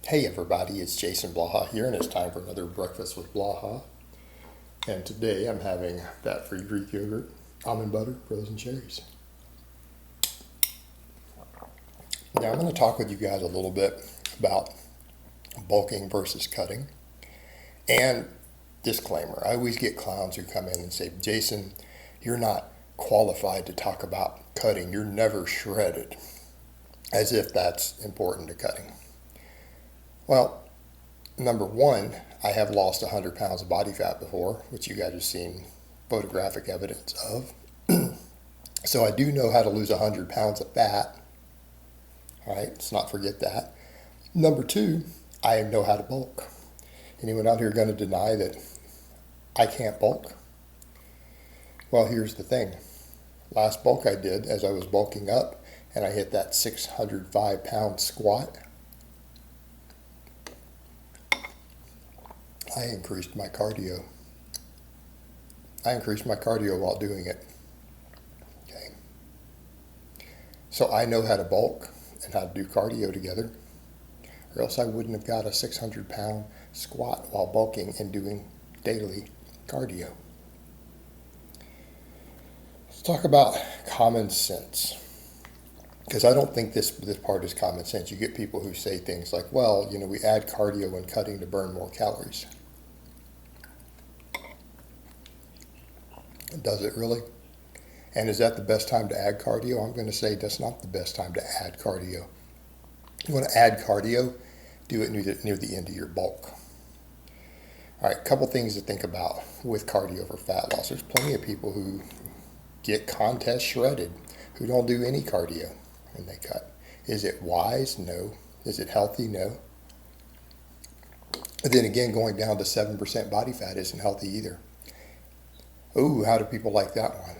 Hey everybody, it's Jason Blaha here, and it's time for another Breakfast with Blaha. And today I'm having fat-free Greek yogurt, almond butter, frozen cherries. Now I'm going to talk with you guys a little bit about bulking versus cutting. And disclaimer, I always get clowns who come in and say, Jason, you're not qualified to talk about cutting. You're never shredded. As if that's important to cutting. Well, number one, I have lost 100 pounds of body fat before, which you guys have seen photographic evidence of. So I do know how to lose 100 pounds of fat. All right, let's not forget that. Number two, I know how to bulk. Anyone out here going to deny that I can't bulk? Well, here's the thing. Last bulk I did, as I was bulking up, and I hit that 605-pound squat, I increased my cardio. I increased my cardio while doing it. Okay. So I know how to bulk and how to do cardio together, or else I wouldn't have got a 600-pound squat while bulking and doing daily cardio. Let's talk about common sense, because I don't think this part is common sense. You get people who say things like, well, we add cardio and cutting to burn more calories. Does it really? And is that the best time to add cardio? I'm going to say that's not the best time to add cardio. You want to add cardio, do it near the end of your bulk. All right, a couple things to think about with cardio for fat loss. There's plenty of people who get contest shredded who don't do any cardio when they cut. Is it wise? No. Is it healthy? No. But then again, going down to 7% body fat isn't healthy either. Ooh, how do people like that one?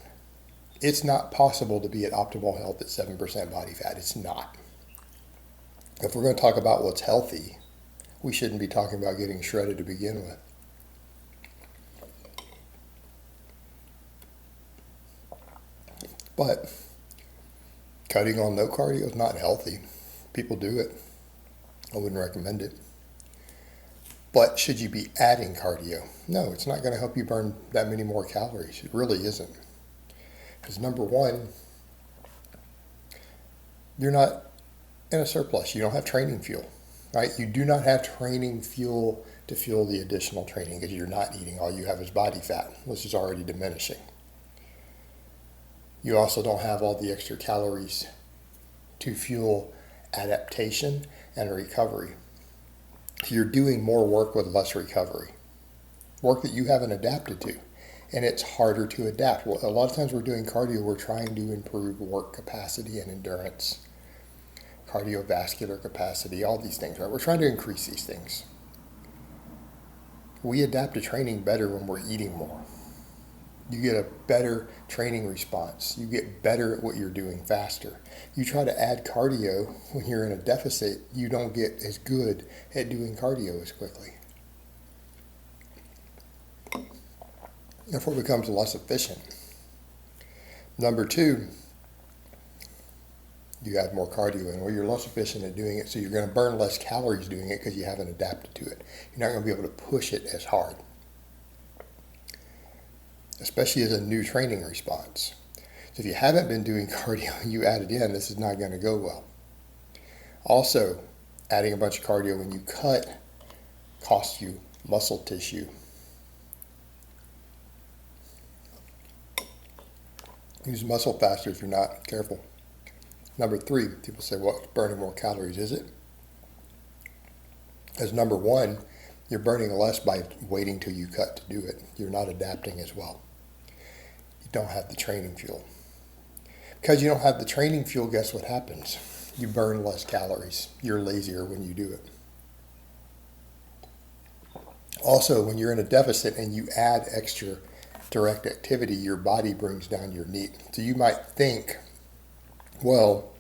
It's not possible to be at optimal health at 7% body fat. It's not. If we're going to talk about what's healthy, we shouldn't be talking about getting shredded to begin with. But cutting on no cardio is not healthy. People do it. I wouldn't recommend it. But should you be adding cardio? No, it's not going to help you burn that many more calories. It really isn't. Because number one, you're not in a surplus. You don't have training fuel, right? You do not have training fuel to fuel the additional training because you're not eating. All you have is body fat, which is already diminishing. You also don't have all the extra calories to fuel adaptation and recovery. You're doing more work with less recovery, work that you haven't adapted to, and it's harder to adapt. Well, a lot of times we're doing cardio, we're trying to improve work capacity and endurance, cardiovascular capacity, all these things, right? We're trying to increase these things. We adapt to training better when we're eating more. You get a better training response. You get better at what you're doing faster. You try to add cardio when you're in a deficit, you don't get as good at doing cardio as quickly. Therefore, it becomes less efficient. Number two, you add more cardio in. Well, you're less efficient at doing it, so you're going to burn less calories doing it because you haven't adapted to it. You're not going to be able to push it as hard, especially as a new training response. So if you haven't been doing cardio and you add it in, this is not going to go well. Also, adding a bunch of cardio when you cut costs you muscle tissue. Use muscle faster if you're not careful. Number three, people say, well, it's burning more calories, is it? As number one, you're burning less by waiting till you cut to do it. You're not adapting as well. You don't have the training fuel. Because you don't have the training fuel, guess what happens? You burn less calories. You're lazier when you do it. Also, when you're in a deficit and you add extra direct activity, your body brings down your NEAT. So you might think, well,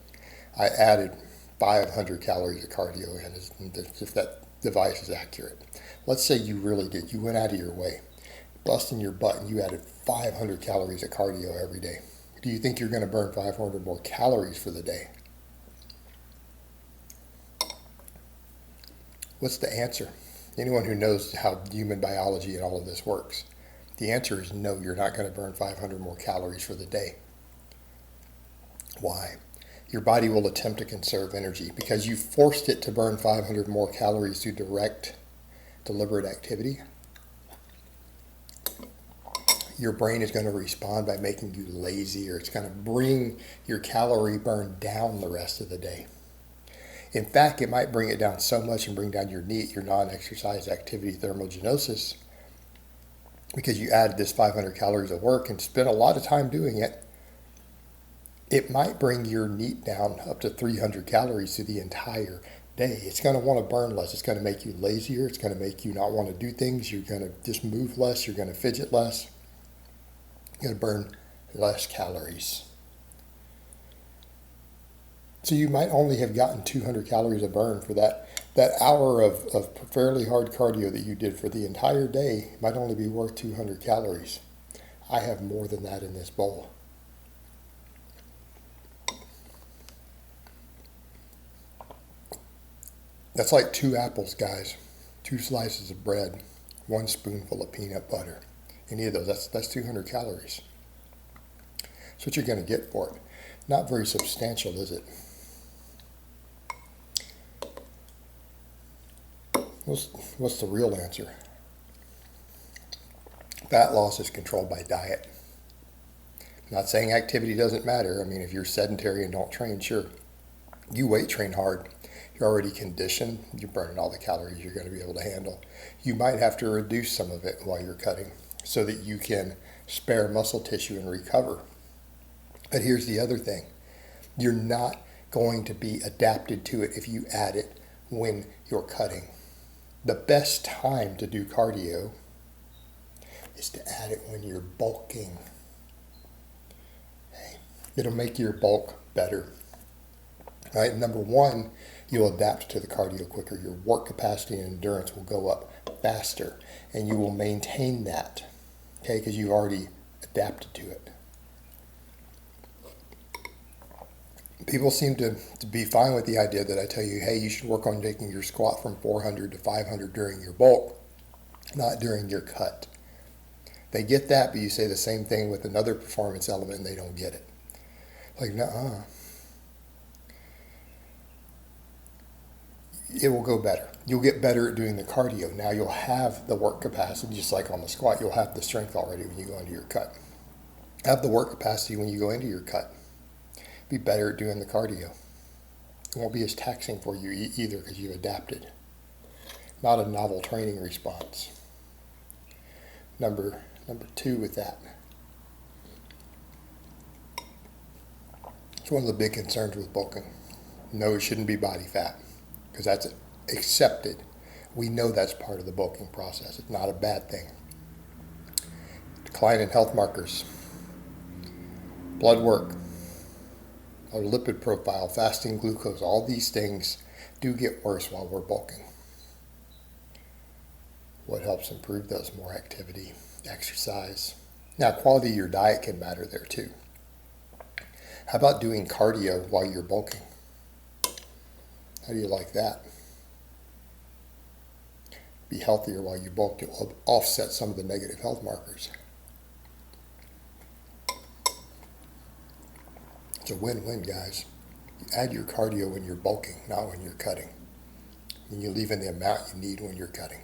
I added 500 calories of cardio in, if that device is accurate. Let's say you really did. You went out of your way, busting your butt, and you added 500 calories of cardio every day. Do you think you're going to burn 500 more calories for the day? What's the answer? Anyone who knows how human biology and all of this works, the answer is no, you're not going to burn 500 more calories for the day. Why? Your body will attempt to conserve energy because you forced it to burn 500 more calories through direct, deliberate activity. Your brain is going to respond by making you lazy, or it's going to bring your calorie burn down the rest of the day. In fact, it might bring it down so much and bring down your NEAT, your non-exercise activity thermogenesis, because you added this 500 calories of work and spent a lot of time doing it. It might bring your NEAT down up to 300 calories through the entire day. It's going to want to burn less. It's going to make you lazier. It's going to make you not want to do things. You're going to just move less. You're going to fidget less. You're going to burn less calories. So you might only have gotten 200 calories of burn for that hour of fairly hard cardio that you did for the entire day. Might only be worth 200 calories. I have more than that in this bowl. That's like 2 apples, guys, 2 slices of bread, 1 spoonful of peanut butter. Any of those, that's 200 calories. That's what you're going to get for it. Not very substantial, is it? What's the real answer? Fat loss is controlled by diet. I'm not saying activity doesn't matter. I mean, if you're sedentary and don't train, sure. You weight train hard. You're already conditioned. You're burning all the calories you're going to be able to handle. You might have to reduce some of it while you're cutting so that you can spare muscle tissue and recover. But here's the other thing. You're not going to be adapted to it if you add it when you're cutting. The best time to do cardio is to add it when you're bulking. Okay? It'll make your bulk better. All right, number one, you'll adapt to the cardio quicker. Your work capacity and endurance will go up faster, and you will maintain that, okay, because you've already adapted to it. People seem to be fine with the idea that I tell you, hey, you should work on taking your squat from 400 to 500 during your bulk, not during your cut. They get that, but you say the same thing with another performance element and they don't get it. Like, nuh-uh. It will go better. You'll get better at doing the cardio. Now you'll have the work capacity, just like on the squat, you'll have the strength already when you go into your cut. Have the work capacity when you go into your cut. Be better at doing the cardio. It won't be as taxing for you either because you've adapted. Not a novel training response. Number 2 with that. It's one of the big concerns with bulking. No, it shouldn't be body fat because that's accepted. We know that's part of the bulking process. It's not a bad thing. Decline in health markers, blood work, our lipid profile, fasting glucose, all these things do get worse while we're bulking. What helps improve those? More activity, exercise. Now, quality of your diet can matter there too. How about doing cardio while you're bulking? How do you like that? Be healthier while you bulk. You'll offset some of the negative health markers. It's a win-win, guys. You add your cardio when you're bulking, not when you're cutting. And you leave in the amount you need when you're cutting.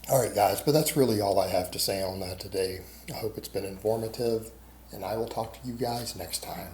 All right, guys, but that's really all I have to say on that today. I hope it's been informative, and I will talk to you guys next time.